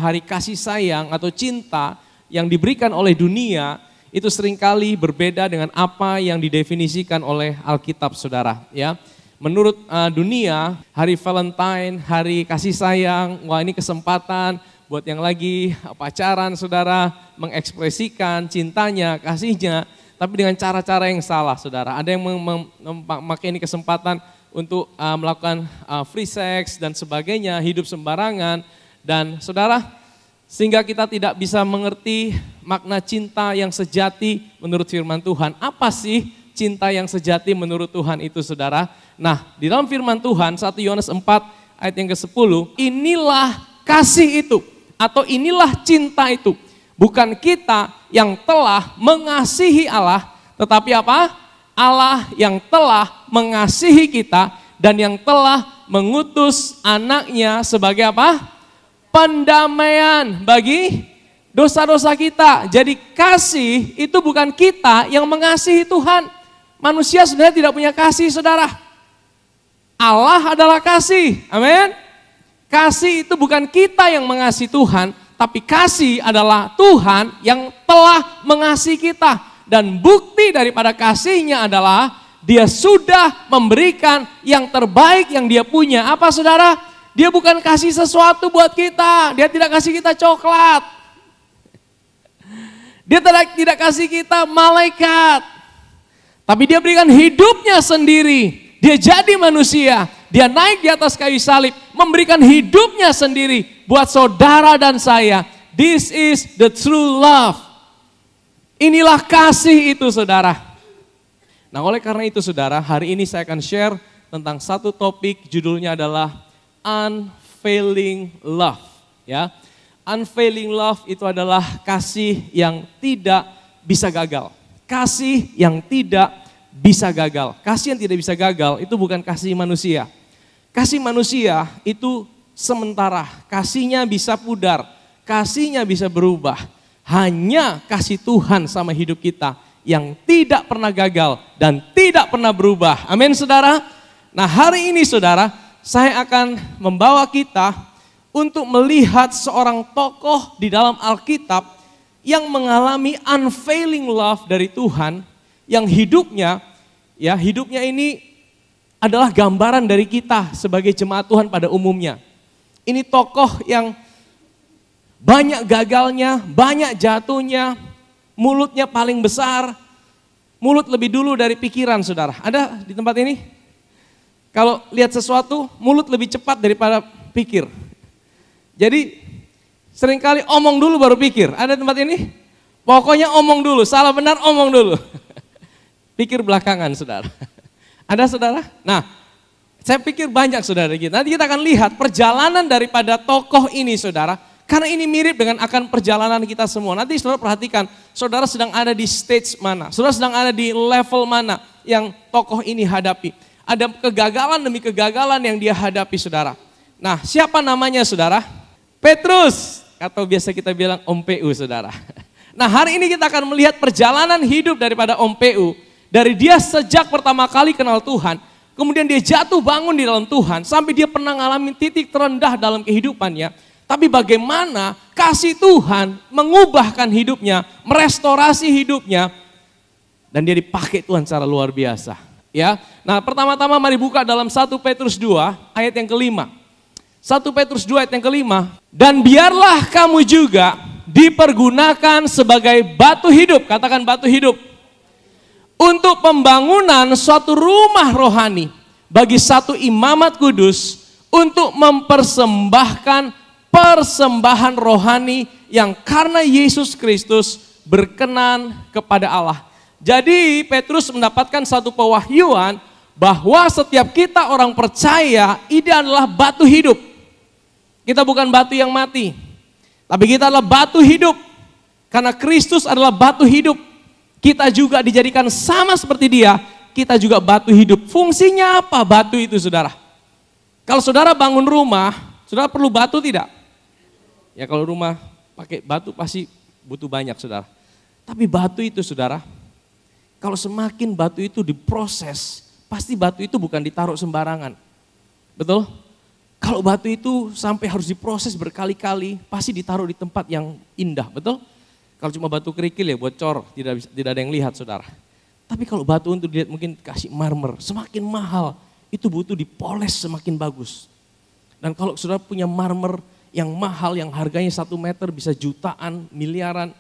Hari kasih sayang atau cinta yang diberikan oleh dunia itu seringkali berbeda dengan apa yang didefinisikan oleh Alkitab, saudara. Ya, menurut dunia, hari Valentine, hari kasih sayang, wah ini kesempatan buat yang lagi pacaran, saudara, mengekspresikan cintanya, kasihnya, tapi dengan cara-cara yang salah, saudara. Ada yang memakai ini kesempatan untuk melakukan free sex dan sebagainya, hidup sembarangan. Dan saudara, sehingga kita tidak bisa mengerti makna cinta yang sejati menurut firman Tuhan. Apa sih cinta yang sejati menurut Tuhan itu, saudara? Nah, di dalam firman Tuhan 1 Yohanes 4 ayat yang ke-10, inilah kasih itu atau inilah cinta itu. Bukan kita yang telah mengasihi Allah, tetapi apa? Allah yang telah mengasihi kita dan yang telah mengutus anaknya sebagai apa? Pendamaian bagi dosa-dosa kita. Jadi kasih itu bukan kita yang mengasihi Tuhan. Manusia sebenarnya tidak punya kasih, saudara. Allah adalah kasih, amin. Kasih itu bukan kita yang mengasihi Tuhan, tapi kasih adalah Tuhan yang telah mengasihi kita. Dan bukti daripada kasihnya adalah dia sudah memberikan yang terbaik yang dia punya. Apa, saudara? Dia bukan kasih sesuatu buat kita, dia tidak kasih kita coklat. Dia tidak kasih kita malaikat. Tapi dia berikan hidupnya sendiri. Dia jadi manusia, dia naik di atas kayu salib, memberikan hidupnya sendiri buat saudara dan saya. This is the true love. Inilah kasih itu, saudara. Nah, oleh karena itu, saudara, hari ini saya akan share tentang satu topik, judulnya adalah unfailing love, ya. Unfailing love itu adalah kasih yang tidak bisa gagal. Kasih yang tidak bisa gagal. Kasih yang tidak bisa gagal itu bukan kasih manusia. Kasih manusia itu sementara, kasihnya bisa pudar, kasihnya bisa berubah. Hanya kasih Tuhan sama hidup kita yang tidak pernah gagal dan tidak pernah berubah. Amin, saudara. Nah, hari ini, saudara, saya akan membawa kita untuk melihat seorang tokoh di dalam Alkitab yang mengalami unfailing love dari Tuhan, yang hidupnya ini adalah gambaran dari kita sebagai jemaat Tuhan pada umumnya. Ini tokoh yang banyak gagalnya, banyak jatuhnya, mulutnya paling besar, mulut lebih dulu dari pikiran, saudara. Ada di tempat ini? Kalau lihat sesuatu, mulut lebih cepat daripada pikir. Jadi seringkali omong dulu baru pikir. Ada tempat ini? Pokoknya omong dulu, salah benar omong dulu. Pikir belakangan, saudara. Ada, saudara? Nah, saya pikir banyak, saudara kita. Nanti kita akan lihat perjalanan daripada tokoh ini, saudara. Karena ini mirip dengan akan perjalanan kita semua. Nanti saudara perhatikan, saudara sedang ada di stage mana. Saudara sedang ada di level mana yang tokoh ini hadapi. Ada kegagalan demi kegagalan yang dia hadapi, saudara. Nah, siapa namanya, saudara? Petrus, atau biasa kita bilang Om PU, saudara. Nah, hari ini kita akan melihat perjalanan hidup daripada Om PU. Dari dia sejak pertama kali kenal Tuhan, kemudian dia jatuh bangun di dalam Tuhan, sampai dia pernah ngalamin titik terendah dalam kehidupannya. Tapi bagaimana kasih Tuhan mengubahkan hidupnya, merestorasi hidupnya, dan dia dipakai Tuhan secara luar biasa. Ya, nah pertama-tama mari buka dalam 1 Petrus 2 ayat yang kelima. 1 Petrus 2 ayat yang kelima. Dan biarlah kamu juga dipergunakan sebagai batu hidup, katakan batu hidup. Untuk pembangunan suatu rumah rohani bagi satu imamat kudus untuk mempersembahkan persembahan rohani yang karena Yesus Kristus berkenan kepada Allah. Jadi Petrus mendapatkan satu pewahyuan bahwa setiap kita orang percaya ini adalah batu hidup. Kita bukan batu yang mati, tapi kita adalah batu hidup. Karena Kristus adalah batu hidup, kita juga dijadikan sama seperti dia, kita juga batu hidup. Fungsinya apa batu itu, saudara? Kalau saudara bangun rumah, saudara perlu batu tidak? Ya kalau rumah pakai batu pasti butuh banyak, saudara. Tapi batu itu, saudara, kalau semakin batu itu diproses, pasti batu itu bukan ditaruh sembarangan. Betul? Kalau batu itu sampai harus diproses berkali-kali, pasti ditaruh di tempat yang indah, betul? Kalau cuma batu kerikil ya bocor, tidak ada yang lihat saudara. Tapi kalau batu untuk dilihat mungkin kasih marmer, semakin mahal, itu butuh dipoles semakin bagus. Dan kalau saudara punya marmer yang mahal, yang harganya 1 meter bisa jutaan, miliaran,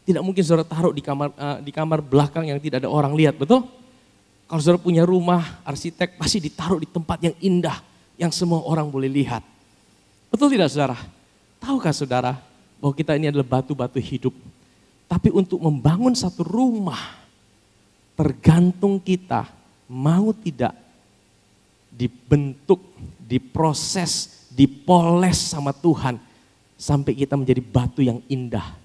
tidak mungkin saudara taruh di kamar belakang yang tidak ada orang lihat, betul? Kalau saudara punya rumah, arsitek pasti ditaruh di tempat yang indah, yang semua orang boleh lihat. Betul tidak saudara? Tahukah saudara bahwa kita ini adalah batu-batu hidup. Tapi untuk membangun satu rumah, tergantung kita mau tidak dibentuk, diproses, dipoles sama Tuhan. Sampai kita menjadi batu yang indah.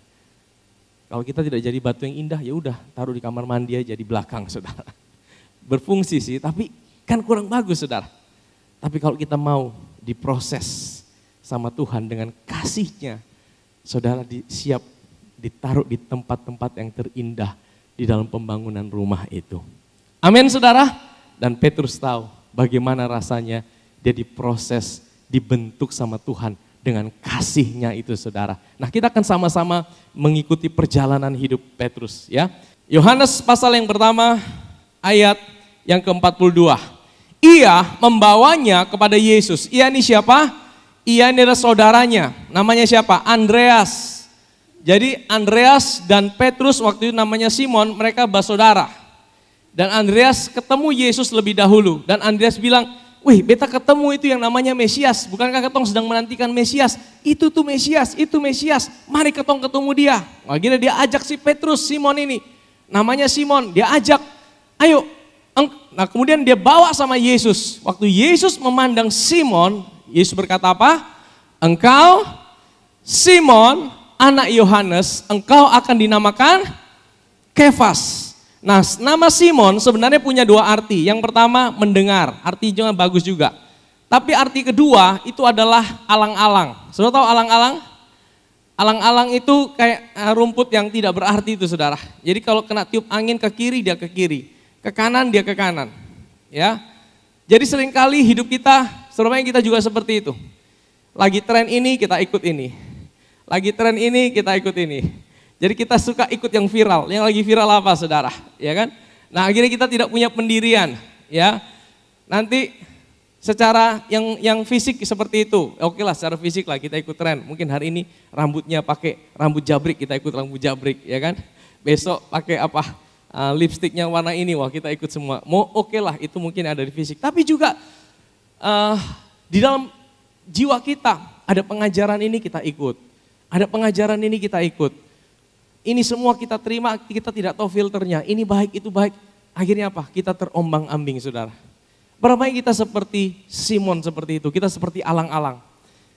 Kalau kita tidak jadi batu yang indah, ya udah taruh di kamar mandi aja di belakang saudara. Berfungsi sih, tapi kan kurang bagus saudara. Tapi kalau kita mau diproses sama Tuhan dengan kasih-Nya, saudara siap ditaruh di tempat-tempat yang terindah di dalam pembangunan rumah itu. Amin saudara. Dan Petrus tahu bagaimana rasanya dia diproses, dibentuk sama Tuhan dengan kasih-Nya itu saudara. Nah kita akan sama-sama mengikuti perjalanan hidup Petrus ya. Yohanes pasal yang pertama ayat yang ke-42. Ia membawanya kepada Yesus. Ia ini siapa? Ia ini adalah saudaranya. Namanya siapa? Andreas. Jadi Andreas dan Petrus waktu itu namanya Simon, mereka bersaudara. Dan Andreas ketemu Yesus lebih dahulu. Dan Andreas bilang, wih beta ketemu itu yang namanya Mesias. Bukankah ketong sedang menantikan Mesias? Itu tuh Mesias, itu Mesias. Mari ketong ketemu dia. Akhirnya dia ajak si Petrus, Simon ini. Namanya Simon, dia ajak. Ayo. Nah kemudian dia bawa sama Yesus. Waktu Yesus memandang Simon, Yesus berkata apa? Engkau Simon, anak Yohanes, engkau akan dinamakan Kefas. Nah nama Simon sebenarnya punya 2 arti. Yang pertama mendengar, artinya bagus juga. Tapi arti kedua itu adalah alang-alang. Saudara tahu alang-alang? Alang-alang itu kayak rumput yang tidak berarti itu saudara. Jadi kalau kena tiup angin ke kiri dia ke kiri. Ke kanan dia ke kanan, ya. Jadi seringkali hidup kita, sebenarnya kita juga seperti itu. Lagi tren ini kita ikut ini, lagi tren ini kita ikut ini. Jadi kita suka ikut yang viral. Yang lagi viral apa saudara, ya kan? Nah akhirnya kita tidak punya pendirian, ya. Nanti secara yang fisik seperti itu, oke lah secara fisik lah kita ikut tren. Mungkin hari ini rambutnya pakai rambut jabrik, kita ikut rambut jabrik, ya kan? Besok pakai apa? Lipstiknya warna ini, wah kita ikut semua. Mau oke lah, itu mungkin ada di fisik. Tapi juga di dalam jiwa kita, ada pengajaran ini kita ikut. Ada pengajaran ini kita ikut. Ini semua kita terima, kita tidak tahu filternya. Ini baik, itu baik. Akhirnya apa? Kita terombang ambing saudara. Berapa yang kita seperti Simon seperti itu, kita seperti alang-alang.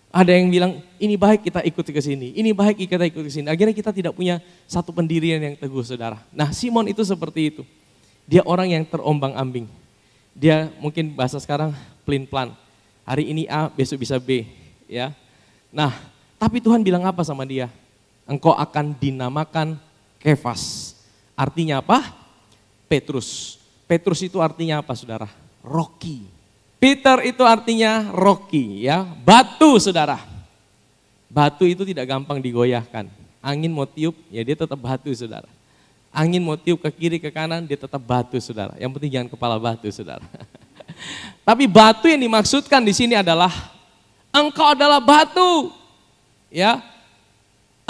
Ada yang bilang ini baik kita ikut ke sini, ini baik kita ikut ke sini. Akhirnya kita tidak punya satu pendirian yang teguh saudara. Nah Simon itu seperti itu. Dia orang yang terombang ambing. Dia mungkin bahasa sekarang pelin-pelan. Hari ini A, besok bisa B. Ya. Nah tapi Tuhan bilang apa sama dia? Engkau akan dinamakan Kefas. Artinya apa? Petrus. Petrus itu artinya apa saudara? Rocky. Peter itu artinya rocky ya, batu saudara. Batu itu tidak gampang digoyahkan. Angin mau tiup ya dia tetap batu saudara. Angin mau tiup ke kiri ke kanan dia tetap batu saudara. Yang penting jangan kepala batu saudara. Tapi batu yang dimaksudkan di sini adalah engkau adalah batu. Ya.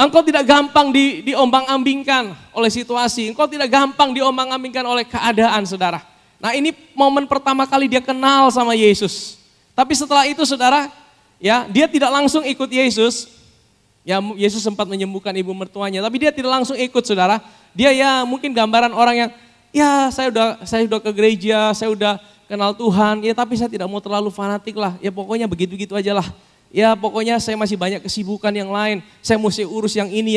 Engkau tidak gampang diombang-ambingkan oleh situasi. Engkau tidak gampang diombang-ambingkan oleh keadaan saudara. Nah ini momen pertama kali dia kenal sama Yesus. Tapi setelah itu saudara, ya dia tidak langsung ikut Yesus. Ya Yesus sempat menyembuhkan ibu mertuanya, tapi dia tidak langsung ikut saudara. Dia ya mungkin gambaran orang yang, ya saya udah ke gereja, saya udah kenal Tuhan, ya tapi saya tidak mau terlalu fanatik lah. Ya pokoknya begitu-begitu aja lah. Ya pokoknya saya masih banyak kesibukan yang lain, saya mesti urus yang ini,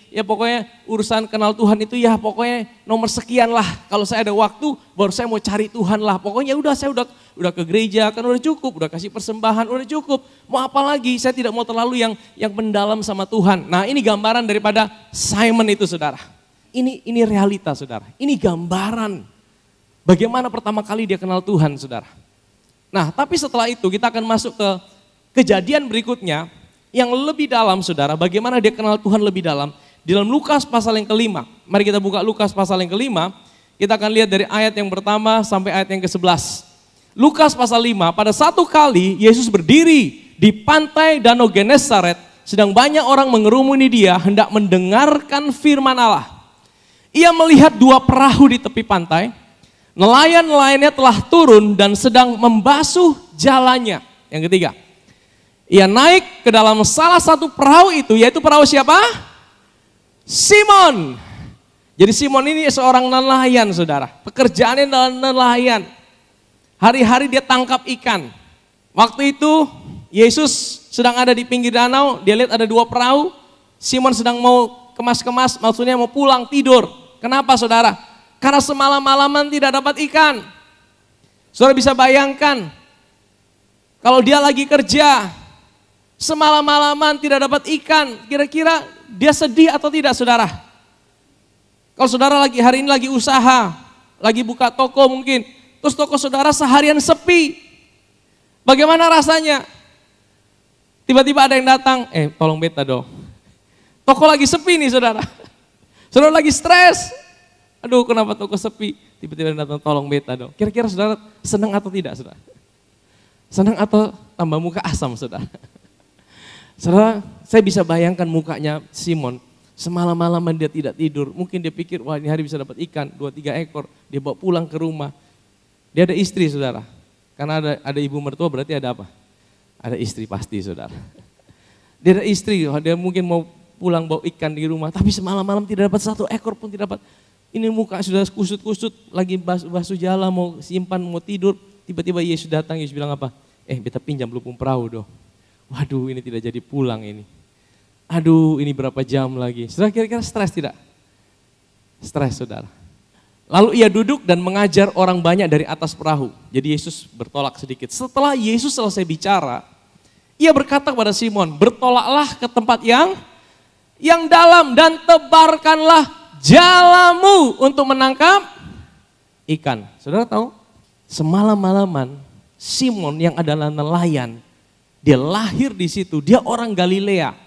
ya pokoknya urusan kenal Tuhan itu ya pokoknya nomor sekian lah. Kalau saya ada waktu baru saya mau cari Tuhan lah, pokoknya udah saya udah ke gereja kan udah cukup, udah kasih persembahan udah cukup. Mau apa lagi, saya tidak mau terlalu yang mendalam sama Tuhan. Nah ini gambaran daripada Simon itu saudara. Ini realita saudara, ini gambaran bagaimana pertama kali dia kenal Tuhan saudara. Nah tapi setelah itu kita akan masuk ke kejadian berikutnya yang lebih dalam saudara, bagaimana dia kenal Tuhan lebih dalam. Di dalam Lukas pasal yang kelima, mari kita buka Lukas pasal yang kelima, kita akan lihat dari ayat yang pertama sampai ayat yang ke-11. Lukas pasal 5, pada satu kali Yesus berdiri di pantai Danau Genesaret, sedang banyak orang mengerumuni dia hendak mendengarkan firman Allah. Ia melihat dua perahu di tepi pantai, nelayan-nelayannya telah turun dan sedang membasuh jalannya. Yang ketiga, ia naik ke dalam salah satu perahu itu, yaitu perahu siapa? Simon. Jadi Simon ini seorang nelayan saudara, pekerjaannya nelayan. Hari-hari dia tangkap ikan. Waktu itu Yesus sedang ada di pinggir danau, dia lihat ada dua perahu. Simon sedang mau kemas-kemas, maksudnya mau pulang tidur. Kenapa saudara? Karena semalam-malaman tidak dapat ikan. Saudara bisa bayangkan, kalau dia lagi kerja, semalam-malaman tidak dapat ikan, kira-kira dia sedih atau tidak saudara? Kalau saudara hari ini lagi usaha, lagi buka toko mungkin, terus toko saudara seharian sepi, bagaimana rasanya? Tiba-tiba ada yang datang, tolong beta dong. Toko lagi sepi nih saudara. Saudara lagi stres. Aduh kenapa toko sepi? Tiba-tiba datang, tolong beta dong. Kira-kira saudara senang atau tidak saudara? Senang atau tambah muka asam saudara? Saudara, saya bisa bayangkan mukanya Simon. Semalam-malaman dia tidak tidur. Mungkin dia pikir, wah ini hari bisa dapat ikan, 2-3 ekor. Dia bawa pulang ke rumah. Dia ada istri saudara. Karena ada ibu mertua berarti ada apa? Ada istri pasti saudara. Dia ada istri, dia mungkin mau pulang bawa ikan di rumah. Tapi semalam-malam tidak dapat satu ekor pun tidak dapat. Ini muka sudah kusut-kusut, lagi basuh jala, mau simpan, mau tidur. Tiba-tiba Yesus datang, Yesus bilang apa? Beta pinjam lupung perahu dong. Waduh ini tidak jadi pulang ini. Aduh ini berapa jam lagi. Saudara kira-kira stres tidak? Stres saudara. Lalu ia duduk dan mengajar orang banyak dari atas perahu. Jadi Yesus bertolak sedikit. Setelah Yesus selesai bicara, ia berkata kepada Simon, bertolaklah ke tempat yang dalam dan tebarkanlah jalamu untuk menangkap ikan. Saudara tahu? Semalam-malaman Simon yang adalah nelayan, dia lahir di situ, dia orang Galilea.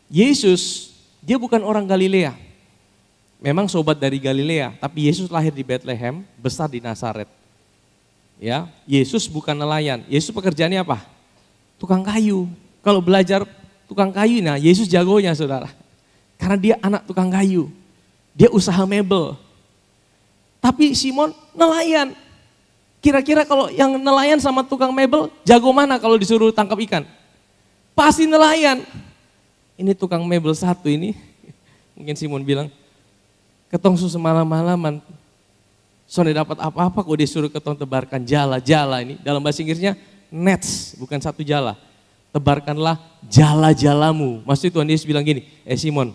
Yesus, dia bukan orang Galilea. Memang sobat dari Galilea, tapi Yesus lahir di Bethlehem, besar di Nazaret. Ya, Yesus bukan nelayan. Yesus pekerjaannya apa? Tukang kayu. Kalau belajar tukang kayu, nah Yesus jagonya saudara. Karena dia anak tukang kayu. Dia usaha mebel. Tapi Simon nelayan. Kira-kira kalau yang nelayan sama tukang mebel, jago mana kalau disuruh tangkap ikan? Pasti nelayan. Ini tukang mebel satu ini, mungkin Simon bilang, ketong semalam-malaman, soalnya dapat apa-apa kok disuruh ketong tebarkan jala-jala ini. Dalam bahasa Inggrisnya nets, bukan satu jala. Tebarkanlah jala-jalamu. Maksudnya Tuhan Yesus bilang gini, Simon,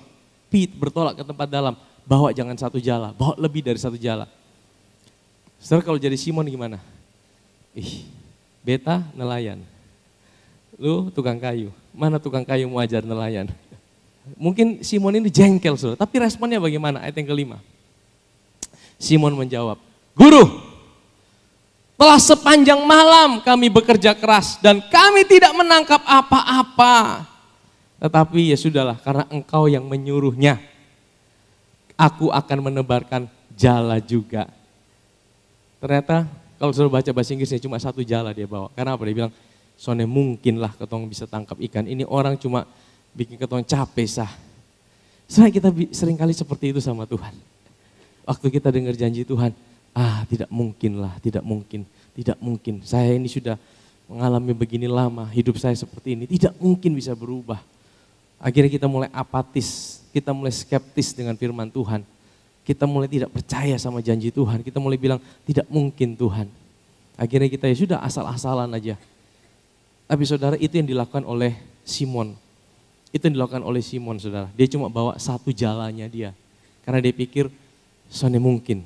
bertolak ke tempat dalam, bawa jangan satu jala, bawa lebih dari satu jala. Saudara kalau jadi Simon gimana? Beta nelayan. Lu tukang kayu, mana tukang kayu mau ajar nelayan? Mungkin Simon ini jengkel saudara, tapi responnya bagaimana? Ayat yang kelima. Simon menjawab, Guru, telah sepanjang malam kami bekerja keras dan kami tidak menangkap apa-apa. Tetapi ya sudahlah, karena engkau yang menyuruhnya, aku akan menebarkan jala juga. Ternyata kalau saudara baca bahasa Inggrisnya cuma satu jala dia bawa. Karena apa? Dia bilang, soalnya mungkinlah ketong bisa tangkap ikan. Ini orang cuma bikin ketong capek sah. Soalnya kita seringkali seperti itu sama Tuhan. Waktu kita dengar janji Tuhan, tidak mungkin lah, tidak mungkin. Saya ini sudah mengalami begini lama, hidup saya seperti ini, tidak mungkin bisa berubah. Akhirnya kita mulai apatis, kita mulai skeptis dengan firman Tuhan. Kita mulai tidak percaya sama janji Tuhan, kita mulai bilang tidak mungkin Tuhan. Akhirnya kita ya sudah asal-asalan aja. Tapi saudara itu yang dilakukan oleh Simon. Itu yang dilakukan oleh Simon saudara. Dia cuma bawa satu jalannya dia. Karena dia pikir soalnya mungkin.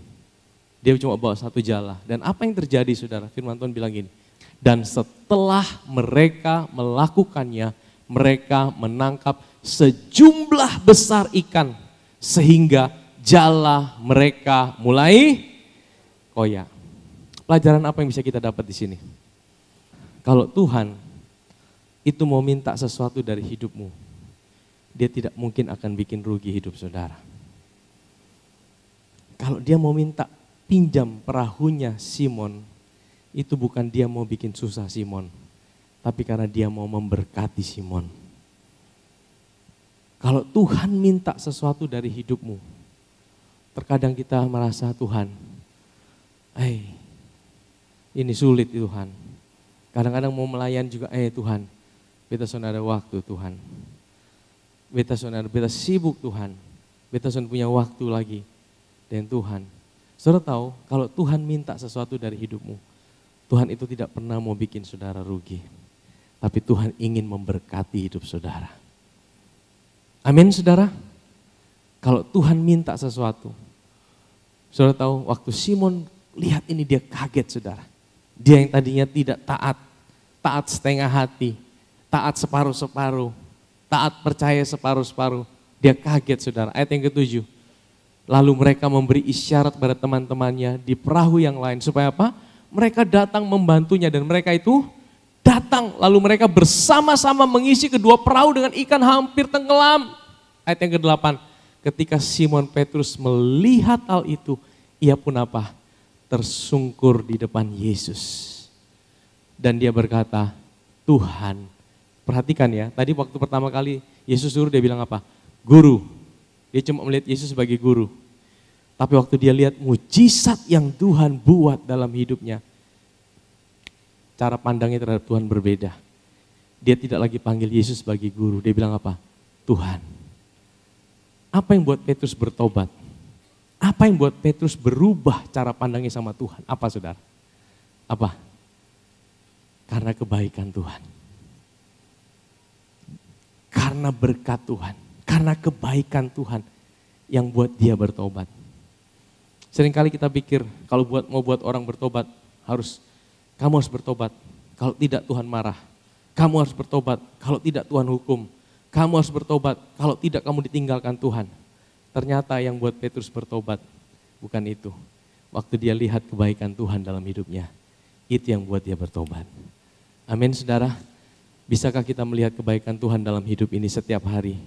Dia cuma bawa satu jala. Dan apa yang terjadi saudara? Firman Tuhan bilang gini. Dan setelah mereka melakukannya, mereka menangkap sejumlah besar ikan. Sehingga jala mereka mulai koyak. Pelajaran apa yang bisa kita dapat di sini? Kalau Tuhan itu mau minta sesuatu dari hidupmu, dia tidak mungkin akan bikin rugi hidup saudara. Kalau dia mau minta pinjam perahunya Simon, itu bukan dia mau bikin susah Simon, tapi karena dia mau memberkati Simon. Kalau Tuhan minta sesuatu dari hidupmu, terkadang kita merasa Tuhan, ini sulit Tuhan. Kadang-kadang mau melayan juga, Tuhan, beta sudah ada waktu Tuhan. Beta sibuk Tuhan. Beta sudah punya waktu lagi dengan Tuhan. Saudara tahu, kalau Tuhan minta sesuatu dari hidupmu, Tuhan itu tidak pernah mau bikin saudara rugi. Tapi Tuhan ingin memberkati hidup saudara. Amin saudara. Kalau Tuhan minta sesuatu, saudara tahu waktu Simon lihat ini dia kaget saudara. Dia yang tadinya tidak taat setengah hati, taat separuh-separuh, taat percaya separuh-separuh. Dia kaget saudara. Ayat yang ke-7. Lalu mereka memberi isyarat pada teman-temannya di perahu yang lain. Supaya apa? Mereka datang membantunya dan mereka itu datang. Lalu mereka bersama-sama mengisi kedua perahu dengan ikan hampir tenggelam. Ayat yang ke-8. Ketika Simon Petrus melihat hal itu, ia pun apa? Tersungkur di depan Yesus. Dan dia berkata, Tuhan, perhatikan ya, tadi waktu pertama kali Yesus suruh dia bilang apa? Guru. Dia cuma melihat Yesus sebagai guru. Tapi waktu dia lihat mujizat yang Tuhan buat dalam hidupnya, cara pandangnya terhadap Tuhan berbeda. Dia tidak lagi panggil Yesus sebagai guru, dia bilang apa? Tuhan. Apa yang buat Petrus bertobat? Apa yang buat Petrus berubah cara pandangnya sama Tuhan? Apa saudara? Apa? Karena kebaikan Tuhan. Karena berkat Tuhan. Karena kebaikan Tuhan yang buat dia bertobat. Seringkali kita pikir kalau mau buat orang bertobat, kamu harus bertobat. Kalau tidak Tuhan marah. Kamu harus bertobat. Kalau tidak Tuhan hukum. Kamu harus bertobat. Kalau tidak kamu ditinggalkan Tuhan. Ternyata yang buat Petrus bertobat bukan itu. Waktu dia lihat kebaikan Tuhan dalam hidupnya, itu yang buat dia bertobat. Amin saudara. Bisakah kita melihat kebaikan Tuhan dalam hidup ini setiap hari?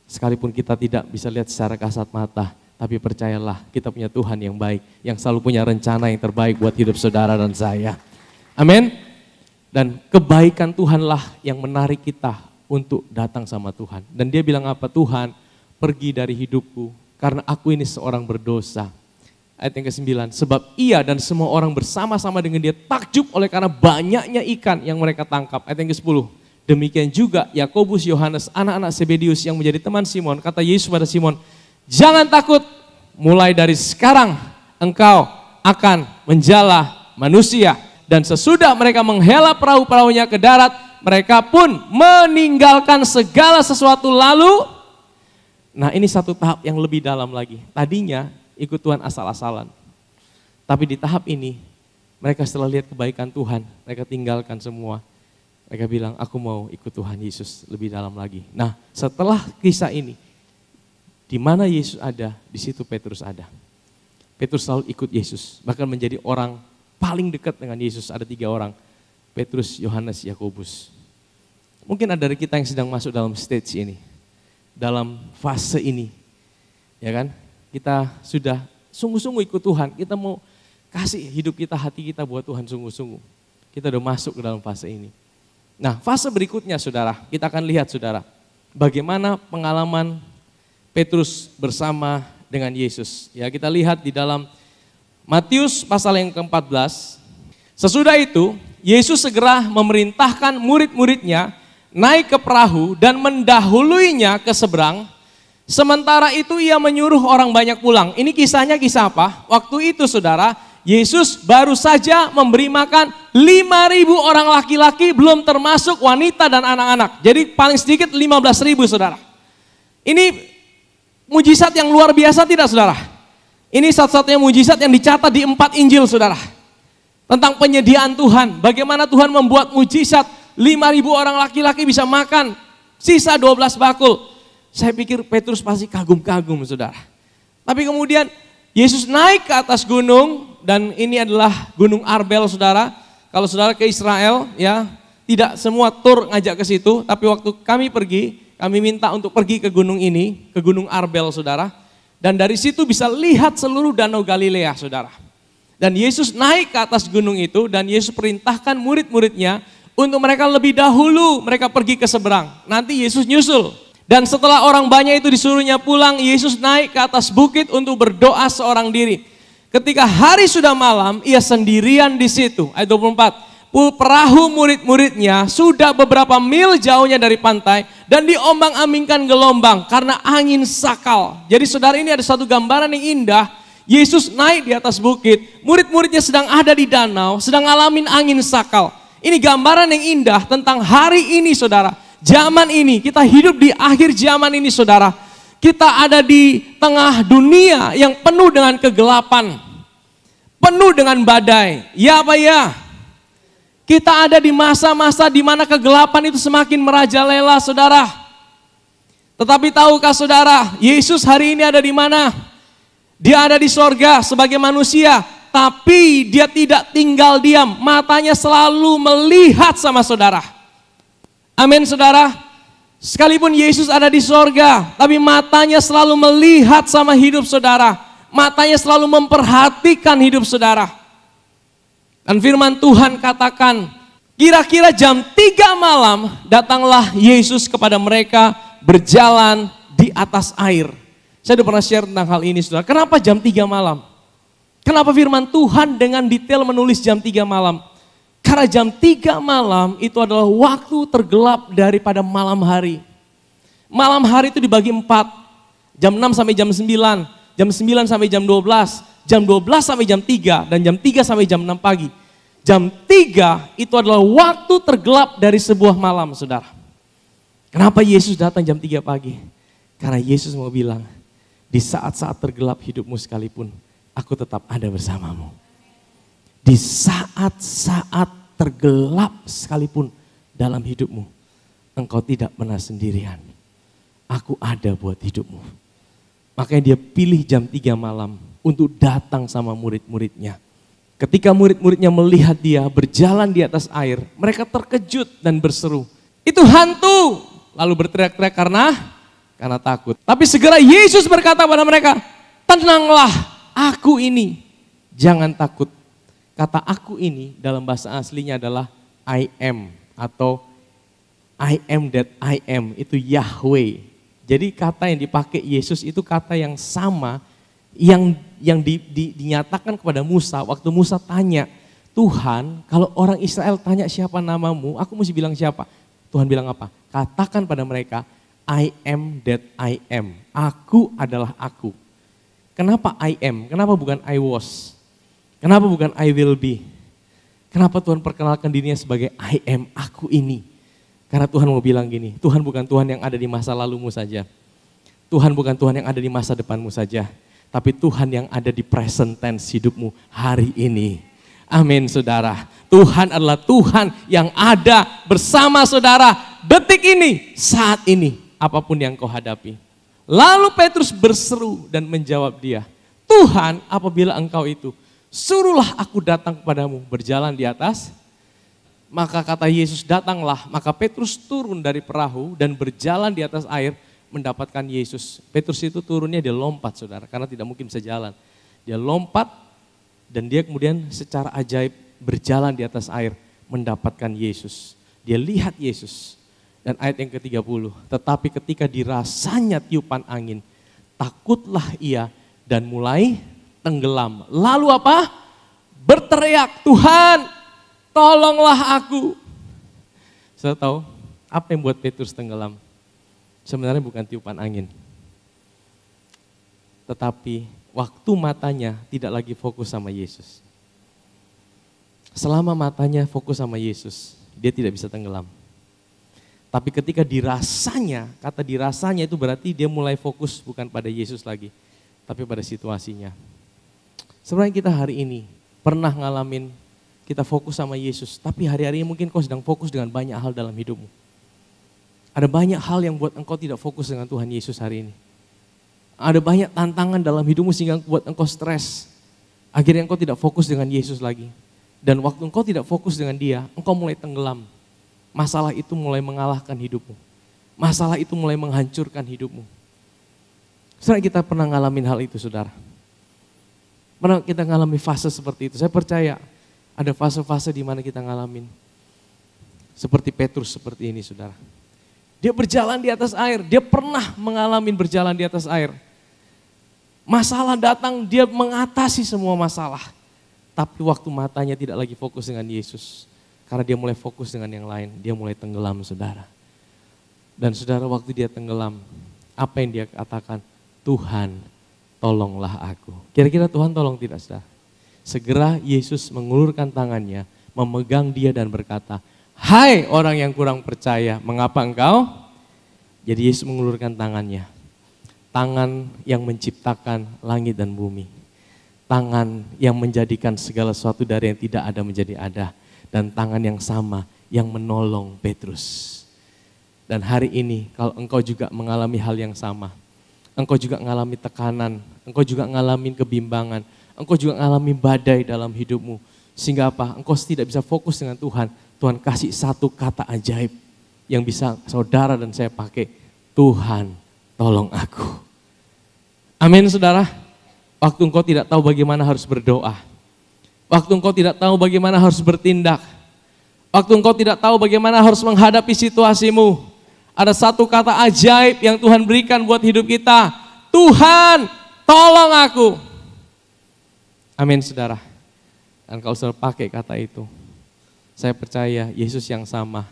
Sekalipun kita tidak bisa lihat secara kasat mata, tapi percayalah kita punya Tuhan yang baik, yang selalu punya rencana yang terbaik buat hidup saudara dan saya. Amin. Dan kebaikan Tuhanlah yang menarik kita untuk datang sama Tuhan. Dan dia bilang apa? Tuhan, pergi dari hidupku karena aku ini seorang berdosa. Ayat yang ke-9, sebab ia dan semua orang bersama-sama dengan dia takjub oleh karena banyaknya ikan yang mereka tangkap. Ayat yang ke-10, demikian juga Yakobus, Yohanes, anak-anak Zebedius yang menjadi teman Simon. Kata Yesus pada Simon, jangan takut, mulai dari sekarang engkau akan menjala manusia. Dan sesudah mereka menghela perahu-perahunya ke darat, mereka pun meninggalkan segala sesuatu lalu. Nah ini satu tahap yang lebih dalam lagi. Tadinya ikut Tuhan asal-asalan. Tapi di tahap ini, mereka setelah lihat kebaikan Tuhan, mereka tinggalkan semua. Mereka bilang, aku mau ikut Tuhan Yesus lebih dalam lagi. Nah setelah kisah ini, di mana Yesus ada, di situ Petrus ada. Petrus selalu ikut Yesus, bahkan menjadi orang paling dekat dengan Yesus. Ada 3 orang, Petrus, Yohanes, Yakobus. Mungkin ada dari kita yang sedang masuk dalam stage ini, dalam fase ini, ya kan? Kita sudah sungguh-sungguh ikut Tuhan, kita mau kasih hidup kita, hati kita buat Tuhan sungguh-sungguh. Kita udah masuk ke dalam fase ini. Nah fase berikutnya saudara, kita akan lihat saudara, bagaimana pengalaman Petrus bersama dengan Yesus. Ya kita lihat di dalam Matius pasal yang ke-14. Sesudah itu Yesus segera memerintahkan murid-muridnya naik ke perahu dan mendahuluinya ke seberang. Sementara itu ia menyuruh orang banyak pulang. Ini kisahnya kisah apa? Waktu itu saudara, Yesus baru saja memberi makan 5.000 orang laki-laki, belum termasuk wanita dan anak-anak. Jadi paling sedikit 15.000 saudara. Ini mujizat yang luar biasa tidak saudara? Ini satu-satunya mujizat yang dicatat di 4 Injil saudara. Tentang penyediaan Tuhan, bagaimana Tuhan membuat mujizat 5.000 orang laki-laki bisa makan, sisa 12 bakul. Saya pikir Petrus pasti kagum-kagum saudara. Tapi kemudian Yesus naik ke atas gunung dan ini adalah Gunung Arbel saudara. Kalau saudara ke Israel ya, tidak semua tur ngajak ke situ, tapi waktu kami pergi, kami minta untuk pergi ke gunung ini, ke Gunung Arbel saudara. Dan dari situ bisa lihat seluruh danau Galilea saudara. Dan Yesus naik ke atas gunung itu dan Yesus perintahkan murid-muridnya untuk mereka lebih dahulu mereka pergi ke seberang. Nanti Yesus nyusul. Dan setelah orang banyak itu disuruhnya pulang, Yesus naik ke atas bukit untuk berdoa seorang diri. Ketika hari sudah malam, ia sendirian di situ. Ayat 24. Perahu murid-muridnya sudah beberapa mil jauhnya dari pantai dan diombang-ambingkan gelombang karena angin sakal. Jadi saudara, ini ada satu gambaran yang indah. Yesus naik di atas bukit, murid-muridnya sedang ada di danau, sedang ngalamin angin sakal. Ini gambaran yang indah tentang hari ini saudara. Zaman ini, kita hidup di akhir zaman ini saudara. Kita ada di tengah dunia yang penuh dengan kegelapan. Penuh dengan badai. Ya apa ya? Kita ada di masa-masa di mana kegelapan itu semakin merajalela saudara. Tetapi tahukah saudara, Yesus hari ini ada di mana? Dia ada di sorga sebagai manusia. Tapi dia tidak tinggal diam. Matanya selalu melihat sama saudara. Amin saudara. Sekalipun Yesus ada di sorga, tapi matanya selalu melihat sama hidup saudara. Matanya selalu memperhatikan hidup saudara. Dan firman Tuhan katakan, kira-kira jam 3 malam datanglah Yesus kepada mereka berjalan di atas air. Saya sudah pernah share tentang hal ini saudara. Kenapa jam 3 malam? Kenapa firman Tuhan dengan detail menulis jam 3 malam? Karena jam 3 malam itu adalah waktu tergelap daripada malam hari. Malam hari itu dibagi 4. Jam 6 sampai jam 9, jam 9 sampai jam 12. Jam 12 sampai jam 3 dan jam 3 sampai jam 6 pagi. Jam 3 itu adalah waktu tergelap dari sebuah malam saudara. Kenapa Yesus datang jam 3 pagi? Karena Yesus mau bilang, di saat-saat tergelap hidupmu sekalipun, aku tetap ada bersamamu. Di saat-saat tergelap sekalipun dalam hidupmu, engkau tidak pernah sendirian. Aku ada buat hidupmu. Makanya dia pilih jam 3 malam untuk datang sama murid-muridnya. Ketika murid-muridnya melihat dia berjalan di atas air, mereka terkejut dan berseru, itu hantu. Lalu berteriak-teriak karena takut. Tapi segera Yesus berkata pada mereka, tenanglah, aku ini, jangan takut. Kata aku ini dalam bahasa aslinya adalah I am atau I am that I am, itu Yahweh. Jadi kata yang dipakai Yesus itu kata yang sama yang dinyatakan kepada Musa waktu Musa tanya, Tuhan kalau orang Israel tanya siapa namamu, aku mesti bilang siapa? Tuhan bilang apa? Katakan pada mereka, I am that I am. Aku adalah aku. Kenapa I am? Kenapa bukan I was? Kenapa bukan I will be? Kenapa Tuhan perkenalkan dirinya sebagai I am, aku ini? Karena Tuhan mau bilang gini, Tuhan bukan Tuhan yang ada di masa lalumu saja. Tuhan bukan Tuhan yang ada di masa depanmu saja. Tapi Tuhan yang ada di present tense hidupmu hari ini. Amin saudara. Tuhan adalah Tuhan yang ada bersama saudara detik ini, saat ini, apapun yang kau hadapi. Lalu Petrus berseru dan menjawab dia, Tuhan apabila engkau itu, suruhlah aku datang kepadamu berjalan di atas. Maka kata Yesus datanglah, maka Petrus turun dari perahu dan berjalan di atas air mendapatkan Yesus. Petrus itu turunnya dia lompat saudara, karena tidak mungkin bisa jalan. Dia lompat dan dia kemudian secara ajaib berjalan di atas air mendapatkan Yesus. Dia lihat Yesus. Dan ayat yang ke-30, tetapi ketika dirasanya tiupan angin, takutlah ia dan mulai tenggelam. Lalu apa? Berteriak, Tuhan tolonglah aku. Saya tahu apa yang buat Petrus tenggelam? Sebenarnya bukan tiupan angin. Tetapi waktu matanya tidak lagi fokus sama Yesus. Selama matanya fokus sama Yesus, dia tidak bisa tenggelam. Tapi ketika dirasanya, kata dirasanya itu berarti dia mulai fokus bukan pada Yesus lagi, tapi pada situasinya. Sebenarnya kita hari ini pernah ngalamin kita fokus sama Yesus, tapi hari-hari ini mungkin kau sedang fokus dengan banyak hal dalam hidupmu. Ada banyak hal yang buat engkau tidak fokus dengan Tuhan Yesus hari ini. Ada banyak tantangan dalam hidupmu sehingga buat engkau stres. Akhirnya engkau tidak fokus dengan Yesus lagi. Dan waktu engkau tidak fokus dengan dia, engkau mulai tenggelam. masalah itu mulai mengalahkan hidupmu. Masalah itu mulai menghancurkan hidupmu. Saudara, kita pernah ngalamin hal itu, saudara. Pernah kita ngalami fase seperti itu. Saya percaya ada fase-fase di mana kita ngalamin. Seperti Petrus seperti ini, saudara. Dia berjalan di atas air. Dia pernah mengalami berjalan di atas air. Masalah datang, dia mengatasi semua masalah. Tapi waktu matanya tidak lagi fokus dengan Yesus. Karena dia mulai fokus dengan yang lain. Dia mulai tenggelam, saudara. Dan saudara, waktu dia tenggelam, apa yang dia katakan? Tuhan, tolonglah aku. Kira-kira Tuhan tolong tidak, saudara? Segera Yesus mengulurkan tangannya, memegang dia dan berkata, hai orang yang kurang percaya, mengapa engkau? Jadi Yesus mengulurkan tangannya. Tangan yang menciptakan langit dan bumi. Tangan yang menjadikan segala sesuatu dari yang tidak ada menjadi ada. Dan tangan yang sama yang menolong Petrus. Dan hari ini kalau engkau juga mengalami hal yang sama, engkau juga mengalami tekanan, engkau juga mengalami kebimbangan, engkau juga mengalami badai dalam hidupmu. Sehingga apa? Engkau tidak bisa fokus dengan Tuhan. Tuhan kasih satu kata ajaib yang bisa saudara dan saya pakai. Tuhan, tolong aku. Amin, saudara. Waktu engkau tidak tahu bagaimana harus berdoa. Waktu engkau tidak tahu bagaimana harus bertindak. Waktu engkau tidak tahu bagaimana harus menghadapi situasimu. Ada satu kata ajaib yang Tuhan berikan buat hidup kita. Tuhan, tolong aku. Amin, saudara. Dan kalau saudara pakai kata itu, saya percaya Yesus yang sama,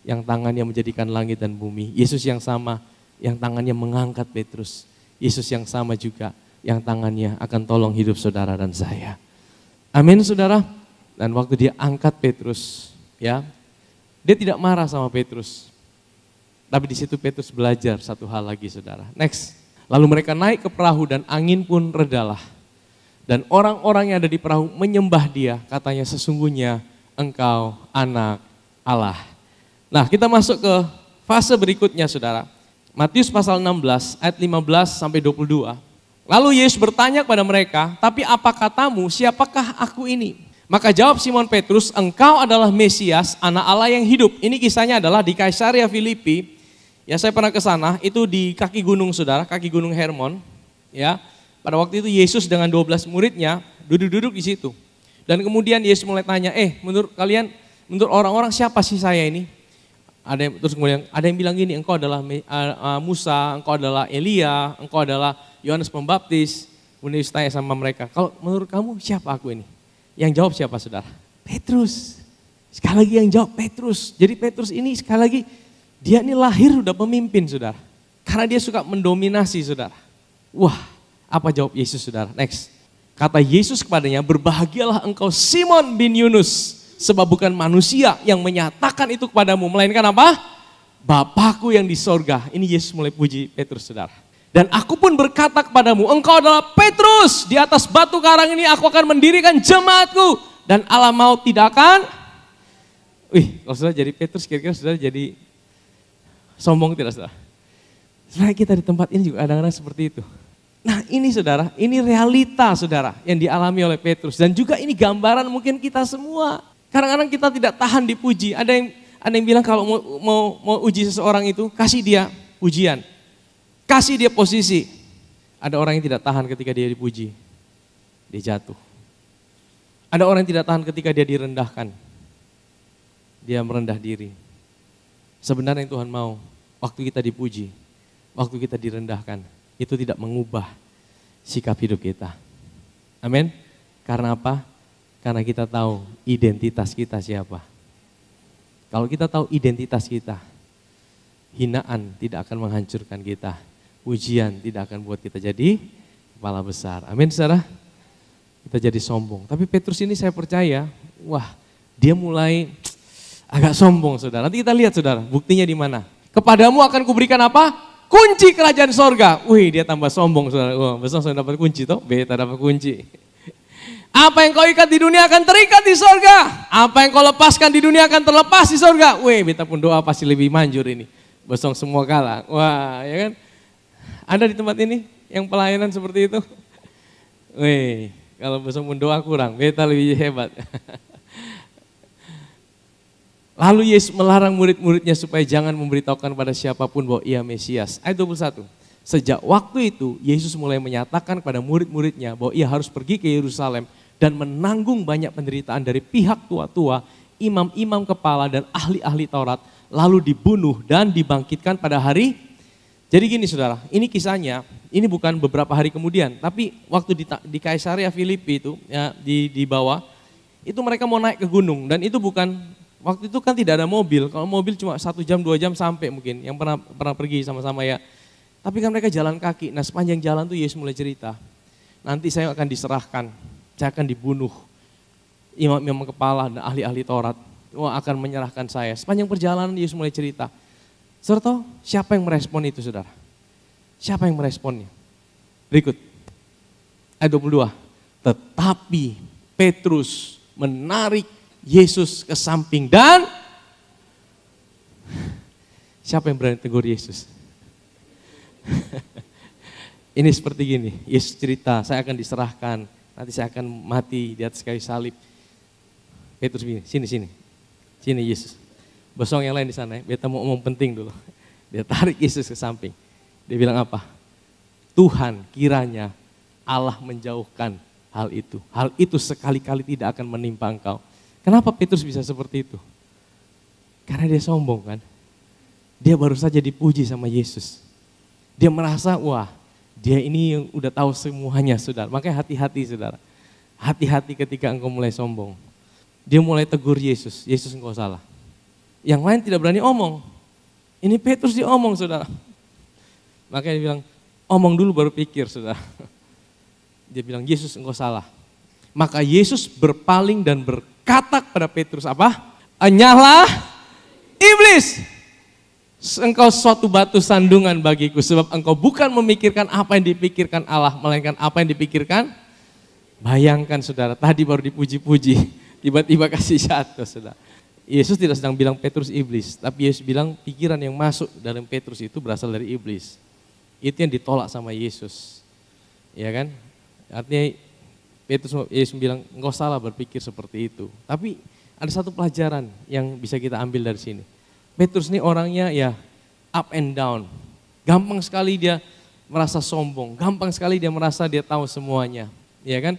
yang tangannya menjadikan langit dan bumi. Yesus yang sama, yang tangannya mengangkat Petrus. Yesus yang sama juga, yang tangannya akan tolong hidup saudara dan saya. Amin, saudara. Dan waktu dia angkat Petrus, ya, dia tidak marah sama Petrus. Tapi di situ Petrus belajar satu hal lagi, saudara. Next. Lalu mereka naik ke perahu dan angin pun redalah. Dan orang-orang yang ada di perahu menyembah dia, katanya sesungguhnya engkau anak Allah. Nah, kita masuk ke fase berikutnya, saudara. Matius pasal 16 ayat 15 sampai 22. Lalu Yesus bertanya kepada mereka, tapi apa katamu, siapakah aku ini? Maka jawab Simon Petrus, engkau adalah Mesias, anak Allah yang hidup. Ini kisahnya adalah di Kaisaria Filipi. Ya, saya pernah ke sana, itu di kaki gunung, saudara, kaki gunung Hermon. Ya, pada waktu itu Yesus dengan 12 muridnya duduk-duduk di situ. Dan kemudian Yesus mulai tanya, menurut kalian, menurut orang-orang siapa sih saya ini? Terus kemudian ada yang bilang gini, engkau adalah Musa, engkau adalah Elia, engkau adalah Yohanes Pembaptis. Kemudian Yesus tanya sama mereka, kalau menurut kamu siapa aku ini? Yang jawab siapa, saudara? Petrus. Sekali lagi yang jawab Petrus. Jadi Petrus ini sekali lagi, dia ini lahir udah pemimpin, saudara. Karena dia suka mendominasi, saudara. Wah, apa jawab Yesus, saudara? Next. Kata Yesus kepadanya, berbahagialah engkau Simon bin Yunus. Sebab bukan manusia yang menyatakan itu kepadamu. Melainkan apa? Bapakku yang di sorga. Ini Yesus mulai puji Petrus, saudara. Dan aku pun berkata kepadamu, engkau adalah Petrus. Di atas batu karang ini aku akan mendirikan jemaatku. Dan alam maut tidak akan. Kalau saudara jadi Petrus, kira-kira saudara jadi sombong tidak, saudara? Sebenarnya kita di tempat ini juga kadang-kadang seperti itu. Nah ini, saudara, ini realita, saudara, yang dialami oleh Petrus. Dan juga ini gambaran mungkin kita semua. Kadang-kadang kita tidak tahan dipuji. Ada yang bilang kalau mau uji seseorang itu, kasih dia pujian. Kasih dia posisi. Ada orang yang tidak tahan ketika dia dipuji. Dia jatuh. Ada orang yang tidak tahan ketika dia direndahkan. Dia merendah diri. Sebenarnya yang Tuhan mau, waktu kita dipuji, waktu kita direndahkan, itu tidak mengubah sikap hidup kita. Amin. Karena apa? Karena kita tahu identitas kita siapa. Kalau kita tahu identitas kita, hinaan tidak akan menghancurkan kita. Pujian tidak akan buat kita jadi kepala besar. Amin, saudara. Kita jadi sombong. Tapi Petrus ini saya percaya, dia mulai agak sombong, saudara. Nanti kita lihat, saudara, buktinya di mana. Kepadamu akan kuberikan apa? Kunci kerajaan sorga. Dia tambah sombong, saudara. Besok saya dapat kunci toh, beta dapat kunci. Apa yang kau ikat di dunia akan terikat di sorga. Apa yang kau lepaskan di dunia akan terlepas di sorga. Beta pun doa pasti lebih manjur ini. Besok semua kalah. Ya kan? Ada di tempat ini yang pelayanan seperti itu? Kalau besok pun doa kurang, beta lebih hebat. Lalu Yesus melarang murid-muridnya supaya jangan memberitahukan pada siapapun bahwa ia Mesias. Ayat 21. Sejak waktu itu Yesus mulai menyatakan kepada murid-muridnya bahwa ia harus pergi ke Yerusalem dan menanggung banyak penderitaan dari pihak tua-tua, imam-imam kepala dan ahli-ahli Taurat, lalu dibunuh dan dibangkitkan pada hari. Jadi gini saudara, ini kisahnya, ini bukan beberapa hari kemudian, tapi waktu di Kaisarea Filipi itu, ya, di bawah, itu mereka mau naik ke gunung dan itu bukan, waktu itu kan tidak ada mobil, kalau mobil cuma 1 jam 2 jam sampai mungkin, yang pernah pergi sama-sama ya. Tapi kan mereka jalan kaki, nah sepanjang jalan tuh Yesus mulai cerita, nanti saya akan diserahkan, saya akan dibunuh, imam-imam kepala dan ahli-ahli Taurat akan menyerahkan saya. Sepanjang perjalanan Yesus mulai cerita. Saudara tahu siapa yang merespon itu saudara? Siapa yang meresponnya? Berikut, ayat 22. Tetapi Petrus menarik Yesus ke samping dan siapa yang berani tegur Yesus? Ini seperti gini, Yesus cerita, saya akan diserahkan, nanti saya akan mati di atas kayu salib. Petrus begini, sini Yesus. Bosong yang lain di sana, ya. Beta mau ngomong penting dulu. Dia tarik Yesus ke samping. Dia bilang apa? Tuhan, kiranya Allah menjauhkan hal itu. Hal itu sekali-kali tidak akan menimpa engkau. Kenapa Petrus bisa seperti itu? Karena dia sombong kan. Dia baru saja dipuji sama Yesus. Dia merasa, wah, dia ini yang udah tahu semuanya, saudara. Makanya hati-hati, saudara. Hati-hati ketika engkau mulai sombong. Dia mulai tegur Yesus, Yesus engkau salah. Yang lain tidak berani omong. Ini Petrus diomong, saudara. Makanya dia bilang, omong dulu baru pikir, saudara. Dia bilang, Yesus engkau salah. Maka Yesus berpaling dan berkata kepada Petrus apa? Enyahlah iblis. Engkau suatu batu sandungan bagiku, sebab engkau bukan memikirkan apa yang dipikirkan Allah, melainkan apa yang dipikirkan. Bayangkan saudara, tadi baru dipuji-puji, tiba-tiba kasih jatuh saudara. Yesus tidak sedang bilang Petrus iblis, tapi Yesus bilang pikiran yang masuk dalam Petrus itu berasal dari iblis. Itu yang ditolak sama Yesus, ya kan? Artinya Yesus bilang engkau salah berpikir seperti itu. Tapi ada satu pelajaran yang bisa kita ambil dari sini. Petrus ini orangnya ya up and down. Gampang sekali dia merasa sombong, gampang sekali dia merasa dia tahu semuanya, ya kan?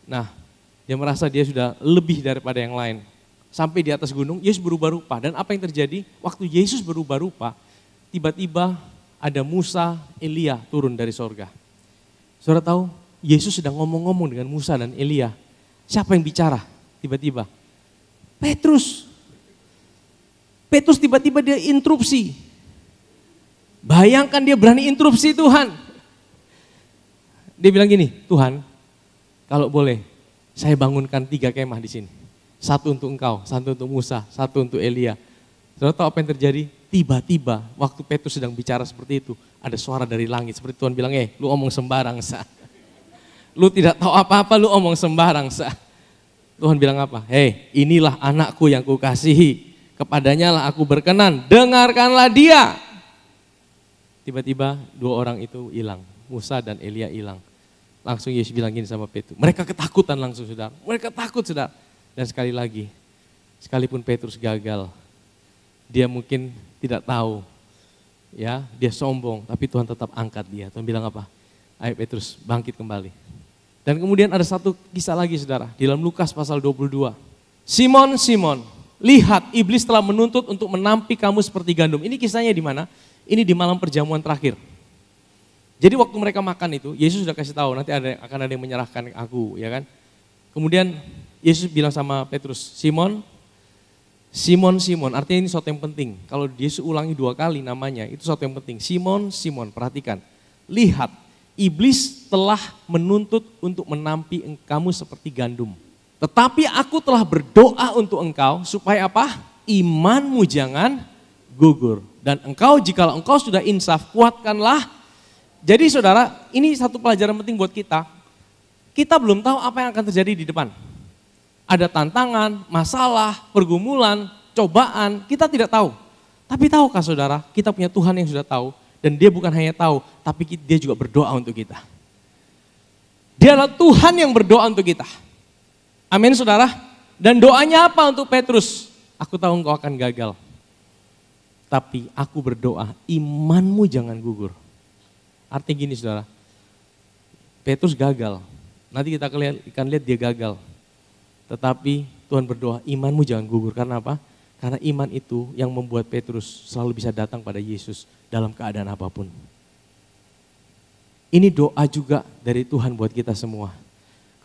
Nah, dia merasa dia sudah lebih daripada yang lain. Sampai di atas gunung, Yesus berubah rupa. Dan apa yang terjadi? Waktu Yesus berubah rupa, tiba-tiba ada Musa, Elia turun dari sorga. Saudara tahu, Yesus sedang ngomong-ngomong dengan Musa dan Elia. Siapa yang bicara? Tiba-tiba, Petrus. Petrus tiba-tiba dia interupsi. Bayangkan dia berani interupsi Tuhan. Dia bilang gini, Tuhan kalau boleh saya bangunkan 3 kemah di sini. 1 untuk engkau, 1 untuk Musa, 1 untuk Elia. Saudara tahu apa yang terjadi? Tiba-tiba waktu Petrus sedang bicara seperti itu, ada suara dari langit. Seperti Tuhan bilang, lu omong sembarang sa. Lu tidak tahu apa-apa, lu omong sembarang sa. Tuhan bilang apa? Inilah anakku yang kukasihi. Kepadanya lah aku berkenan, dengarkanlah dia. Tiba-tiba 2 orang itu hilang, Musa dan Elia hilang. Langsung Yesus bilang gini sama Petrus, mereka ketakutan langsung saudara, mereka takut saudara. Dan sekali lagi, sekalipun Petrus gagal, dia mungkin tidak tahu, ya dia sombong, tapi Tuhan tetap angkat dia. Tuhan bilang apa? Ayo Petrus bangkit kembali. Dan kemudian ada satu kisah lagi saudara, di dalam Lukas pasal 22. Simon, Simon, lihat iblis telah menuntut untuk menampi kamu seperti gandum. Ini kisahnya di mana? Ini di malam perjamuan terakhir. Jadi waktu mereka makan itu, Yesus sudah kasih tahu nanti akan ada yang menyerahkan aku, ya kan? Kemudian Yesus bilang sama Petrus, Simon, Simon, Simon, artinya ini sesuatu yang penting. Kalau Yesus ulangi 2 kali namanya, itu sesuatu yang penting. Simon, Simon, perhatikan. Lihat, iblis telah menuntut untuk menampi kamu seperti gandum. Tetapi aku telah berdoa untuk engkau supaya apa? Imanmu jangan gugur. Dan engkau jikalau engkau sudah insaf, kuatkanlah. Jadi saudara, ini satu pelajaran penting buat kita. Kita belum tahu apa yang akan terjadi di depan. Ada tantangan, masalah, pergumulan, cobaan, kita tidak tahu. Tapi tahukah saudara, kita punya Tuhan yang sudah tahu. Dan dia bukan hanya tahu, tapi dia juga berdoa untuk kita. Dia adalah Tuhan yang berdoa untuk kita. Amin saudara. Dan doanya apa untuk Petrus? aku tahu engkau akan gagal. Tapi aku berdoa, imanmu jangan gugur. Artinya gini saudara, Petrus gagal. Nanti kita akan lihat dia gagal. Tetapi Tuhan berdoa, imanmu jangan gugur. Karena apa? Karena iman itu yang membuat Petrus selalu bisa datang pada Yesus dalam keadaan apapun. Ini doa juga dari Tuhan buat kita semua.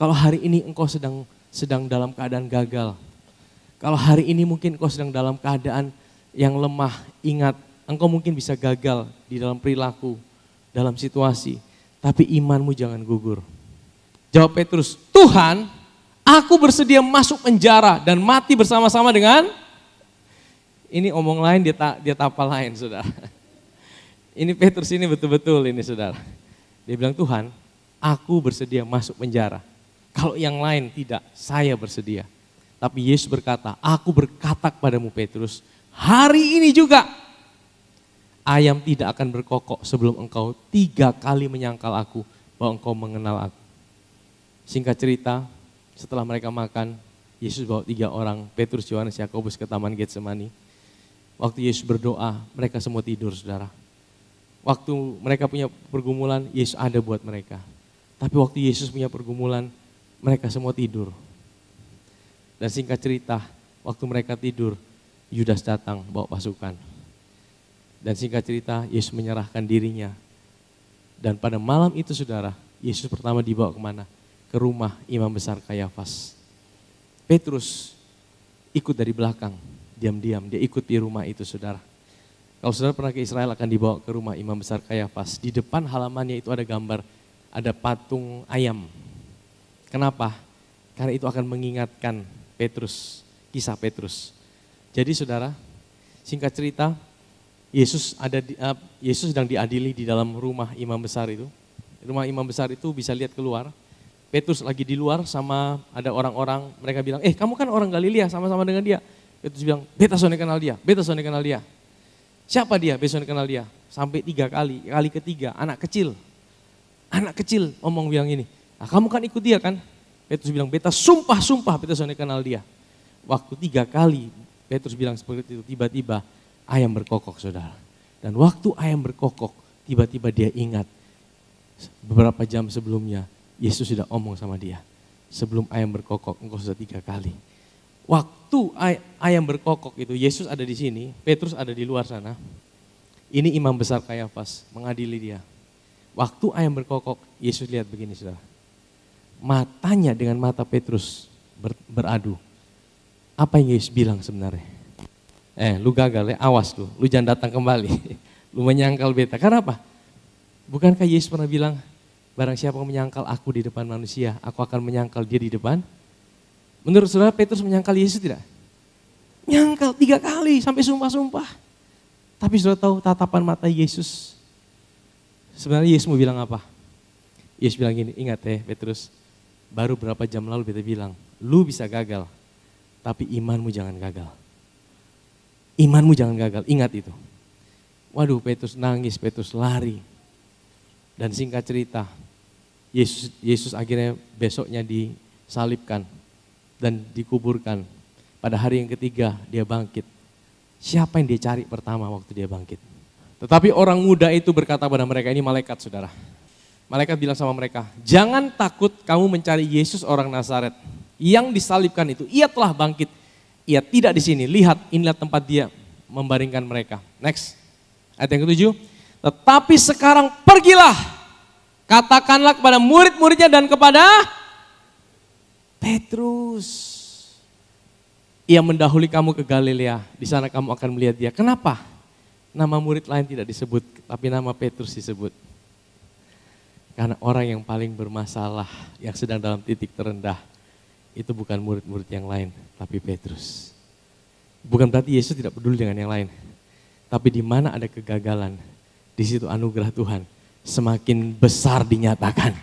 Kalau hari ini engkau sedang dalam keadaan gagal. Kalau hari ini mungkin engkau sedang dalam keadaan yang lemah, ingat engkau mungkin bisa gagal di dalam perilaku, dalam situasi. Tapi imanmu jangan gugur. Jawab Petrus, Tuhan, aku bersedia masuk penjara dan mati bersama-sama dengan, ini omong lain dia tapal lain saudara. Ini Petrus ini betul-betul ini saudara. Dia bilang, Tuhan, aku bersedia masuk penjara. Kalau yang lain tidak, saya bersedia. Tapi Yesus berkata, aku berkata kepadamu Petrus, hari ini juga ayam tidak akan berkokok sebelum engkau 3 kali menyangkal aku bahwa engkau mengenal aku. Singkat cerita, setelah mereka makan, Yesus bawa 3 orang, Petrus, Yohanes, Yakobus ke Taman Getsemani. Waktu Yesus berdoa, mereka semua tidur saudara. Waktu mereka punya pergumulan, Yesus ada buat mereka. Tapi waktu Yesus punya pergumulan, mereka semua tidur. Dan singkat cerita, waktu mereka tidur, Yudas datang bawa pasukan. Dan singkat cerita, Yesus menyerahkan dirinya. Dan pada malam itu saudara, Yesus pertama dibawa kemana? Ke rumah imam besar Kayafas. Petrus ikut dari belakang, diam-diam, dia ikut di rumah itu saudara. Kalau saudara pernah ke Israel akan dibawa ke rumah imam besar Kayafas. Di depan halamannya itu ada gambar, ada patung ayam. Kenapa? Karena itu akan mengingatkan Petrus, kisah Petrus. Jadi saudara, singkat cerita, Yesus sedang diadili di dalam rumah imam besar itu. Rumah imam besar itu bisa lihat keluar. Petrus lagi di luar sama ada orang-orang, mereka bilang, kamu kan orang Galilea sama-sama dengan dia. Petrus bilang, beta soalnya kenal dia, beta soalnya kenal dia. Siapa dia? Beta soalnya kenal dia. Sampai 3 kali, kali ketiga anak kecil ngomong bilang ini, kamu kan ikut dia kan? Petrus bilang, beta sumpah, beta soalnya kenal dia. Waktu 3 kali Petrus bilang seperti itu, tiba-tiba ayam berkokok saudara. Dan waktu ayam berkokok, tiba-tiba dia ingat beberapa jam sebelumnya, Yesus sudah omong sama dia, sebelum ayam berkokok, engkau sudah 3 kali. Waktu ayam berkokok itu, Yesus ada di sini, Petrus ada di luar sana. Ini imam besar Kayafas mengadili dia. Waktu ayam berkokok, Yesus lihat begini saudara. Matanya dengan mata Petrus beradu. Apa yang Yesus bilang sebenarnya? Lu gagal ya, awas lu jangan datang kembali. Lu menyangkal beta, karena apa? Bukankah Yesus pernah bilang, barang siapa menyangkal aku di depan manusia, aku akan menyangkal dia di depan. Menurut saudara Petrus menyangkal Yesus tidak? Nyangkal 3 kali sampai sumpah-sumpah. Tapi saudara tahu tatapan mata Yesus. Sebenarnya Yesus mau bilang apa? Yesus bilang gini, ingat Petrus, baru berapa jam lalu beta bilang, lu bisa gagal, tapi imanmu jangan gagal. Imanmu jangan gagal, ingat itu. Waduh, Petrus nangis, Petrus lari. Dan singkat cerita, Yesus akhirnya besoknya disalibkan dan dikuburkan. Pada hari yang ketiga dia bangkit. Siapa yang dia cari pertama waktu dia bangkit? Tetapi orang muda itu berkata pada mereka, ini malaikat saudara. Malaikat bilang sama mereka, jangan takut kamu mencari Yesus orang Nazaret. Yang disalibkan itu, ia telah bangkit. Ia tidak di sini, lihat inilah tempat dia membaringkan mereka. Next, ayat yang ke-7. Tetapi sekarang pergilah, katakanlah kepada murid-muridnya dan kepada Petrus. Ia mendahului kamu ke Galilea, di sana kamu akan melihat dia. Kenapa? Nama murid lain tidak disebut, tapi nama Petrus disebut. Karena orang yang paling bermasalah, yang sedang dalam titik terendah, itu bukan murid-murid yang lain, tapi Petrus. Bukan berarti Yesus tidak peduli dengan yang lain. Tapi di mana ada kegagalan, di situ anugerah Tuhan semakin besar dinyatakan.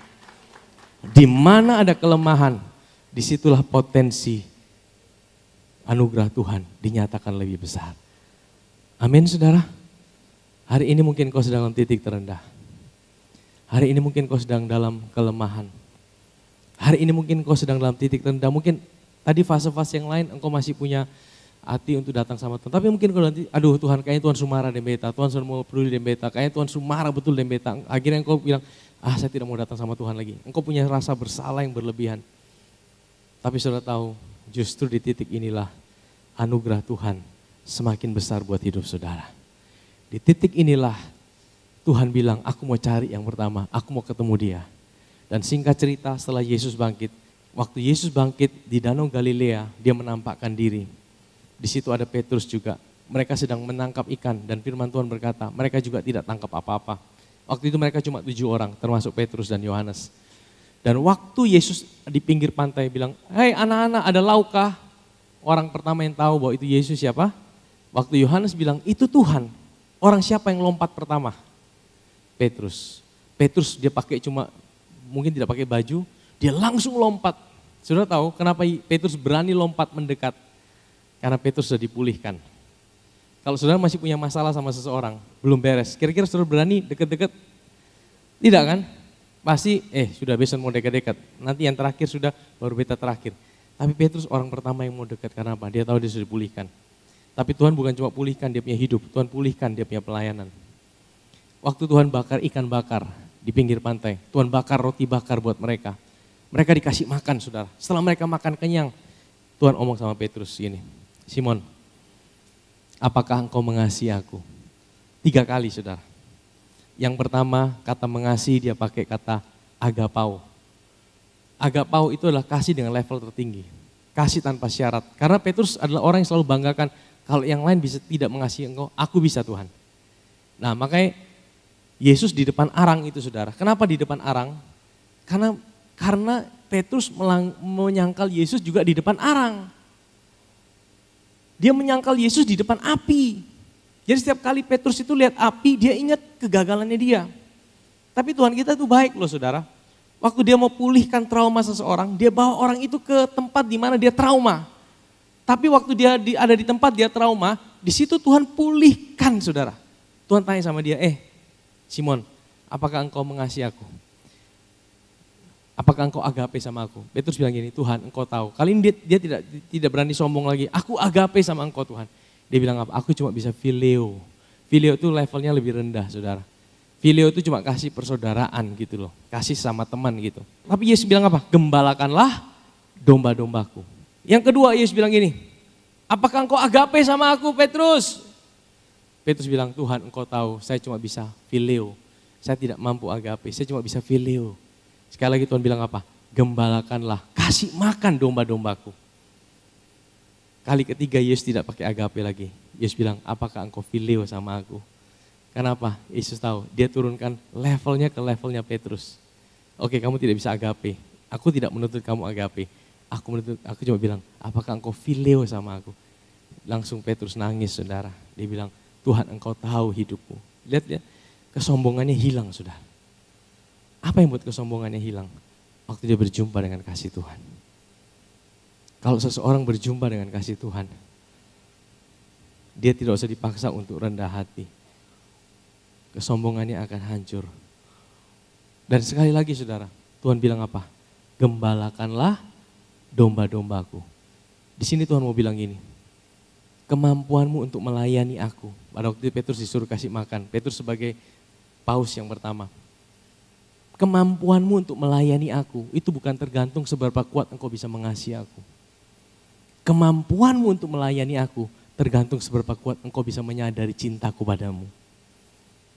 Di mana ada kelemahan, disitulah potensi anugerah Tuhan dinyatakan lebih besar. Amin saudara. Hari ini mungkin kau sedang dalam titik terendah. Hari ini mungkin kau sedang dalam kelemahan. Hari ini mungkin kau sedang dalam titik terendah. Mungkin tadi fase-fase yang lain engkau masih punya hati untuk datang sama Tuhan. Tapi mungkin kalau nanti, aduh Tuhan kayaknya Tuhan sumarah deh beta, Tuhan sudah mau peduli deh beta, kayaknya Tuhan sumarah betul deh beta. Akhirnya engkau bilang, saya tidak mau datang sama Tuhan lagi. Engkau punya rasa bersalah yang berlebihan. Tapi saudara tahu, justru di titik inilah anugerah Tuhan semakin besar buat hidup saudara. Di titik inilah Tuhan bilang, aku mau cari yang pertama, aku mau ketemu dia. Dan singkat cerita setelah Yesus bangkit, waktu Yesus bangkit di Danau Galilea, dia menampakkan diri. Di situ ada Petrus juga. Mereka sedang menangkap ikan dan firman Tuhan berkata, mereka juga tidak tangkap apa-apa. Waktu itu mereka cuma 7 orang, termasuk Petrus dan Yohanes. Dan waktu Yesus di pinggir pantai bilang, hei anak-anak ada laukah? Orang pertama yang tahu bahwa itu Yesus siapa? Waktu Yohanes bilang, itu Tuhan. Orang siapa yang lompat pertama? Petrus. Petrus dia pakai cuma, mungkin tidak pakai baju, dia langsung lompat. Saudara tahu kenapa Petrus berani lompat mendekat? Karena Petrus sudah dipulihkan. Kalau saudara masih punya masalah sama seseorang, belum beres. Kira-kira saudara berani deket-deket? Tidak kan? Pasti, sudah besok mau dekat-dekat. Nanti yang terakhir sudah, baru beta terakhir. Tapi Petrus orang pertama yang mau dekat, karena apa? Dia tahu dia sudah dipulihkan. Tapi Tuhan bukan cuma pulihkan dia punya hidup, Tuhan pulihkan dia punya pelayanan. Waktu Tuhan bakar ikan bakar di pinggir pantai, Tuhan bakar roti bakar buat mereka. Mereka dikasih makan saudara. Setelah mereka makan kenyang, Tuhan omong sama Petrus gini, Simon, apakah engkau mengasihi aku? 3 kali saudara. Yang pertama kata mengasihi dia pakai kata agapau. Agapau itu adalah kasih dengan level tertinggi. Kasih tanpa syarat. Karena Petrus adalah orang yang selalu banggakan, kalau yang lain bisa tidak mengasihi engkau, aku bisa Tuhan. Nah makanya Yesus di depan arang itu saudara. Kenapa di depan arang? Karena Petrus menyangkal Yesus juga di depan arang. Dia menyangkal Yesus di depan api. Jadi setiap kali Petrus itu lihat api, dia ingat kegagalannya dia. Tapi Tuhan kita itu baik loh saudara. Waktu dia mau pulihkan trauma seseorang, dia bawa orang itu ke tempat di mana dia trauma. Tapi waktu dia ada di tempat dia trauma, di situ Tuhan pulihkan saudara. Tuhan tanya sama dia, Simon, apakah engkau mengasihi aku? Apakah engkau agape sama aku? Petrus bilang gini, Tuhan engkau tahu. Kali ini dia tidak berani sombong lagi, aku agape sama engkau Tuhan. Dia bilang apa? Aku cuma bisa phileo. Phileo itu levelnya lebih rendah saudara. Phileo itu cuma kasih persaudaraan gitu loh. Kasih sama teman gitu. Tapi Yesus bilang apa? Gembalakanlah domba-dombaku. Yang kedua Yesus bilang gini, apakah engkau agape sama aku Petrus? Petrus bilang, Tuhan engkau tahu saya cuma bisa phileo. Saya tidak mampu agape, saya cuma bisa phileo. Sekali lagi Tuhan bilang apa? Gembalakanlah, kasih makan domba-dombaku. Kali ketiga Yesus tidak pakai agape lagi. Yesus bilang, apakah engkau phileo sama aku? Kenapa? Yesus tahu, dia turunkan levelnya ke levelnya Petrus. Oke, kamu tidak bisa agape. Aku tidak menuntut kamu agape. Aku cuma bilang, apakah engkau phileo sama aku? Langsung Petrus nangis saudara. Dia bilang, Tuhan engkau tahu hidupku. Lihat ya, kesombongannya hilang saudara. Apa yang buat kesombongannya hilang? Waktu dia berjumpa dengan kasih Tuhan. Kalau seseorang berjumpa dengan kasih Tuhan, dia tidak usah dipaksa untuk rendah hati. Kesombongannya akan hancur. Dan sekali lagi saudara, Tuhan bilang apa? Gembalakanlah domba-dombaku. Di sini Tuhan mau bilang gini, kemampuanmu untuk melayani aku. Pada waktu itu Petrus disuruh kasih makan. Petrus sebagai paus yang pertama. Kemampuanmu untuk melayani aku, itu bukan tergantung seberapa kuat engkau bisa mengasihi aku. Kemampuanmu untuk melayani aku, tergantung seberapa kuat engkau bisa menyadari cintaku padamu.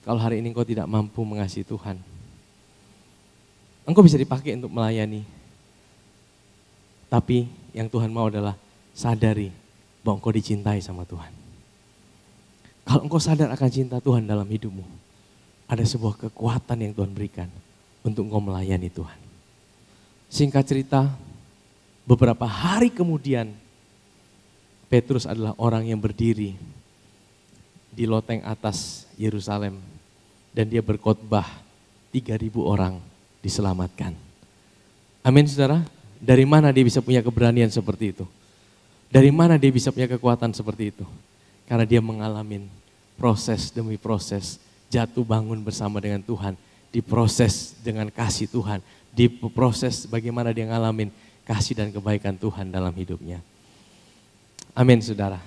Kalau hari ini engkau tidak mampu mengasihi Tuhan, engkau bisa dipakai untuk melayani. Tapi yang Tuhan mau adalah sadari bahwa engkau dicintai sama Tuhan. Kalau engkau sadar akan cinta Tuhan dalam hidupmu, ada sebuah kekuatan yang Tuhan berikan untuk engkau melayani Tuhan. Singkat cerita, beberapa hari kemudian, Petrus adalah orang yang berdiri di loteng atas Yerusalem dan dia berkhotbah, 3.000 orang diselamatkan. Amin saudara. Dari mana dia bisa punya keberanian seperti itu? Dari mana dia bisa punya kekuatan seperti itu? Karena dia mengalami proses demi proses, jatuh bangun bersama dengan Tuhan, diproses dengan kasih Tuhan, diproses bagaimana dia ngalamin kasih dan kebaikan Tuhan dalam hidupnya. Amin saudara.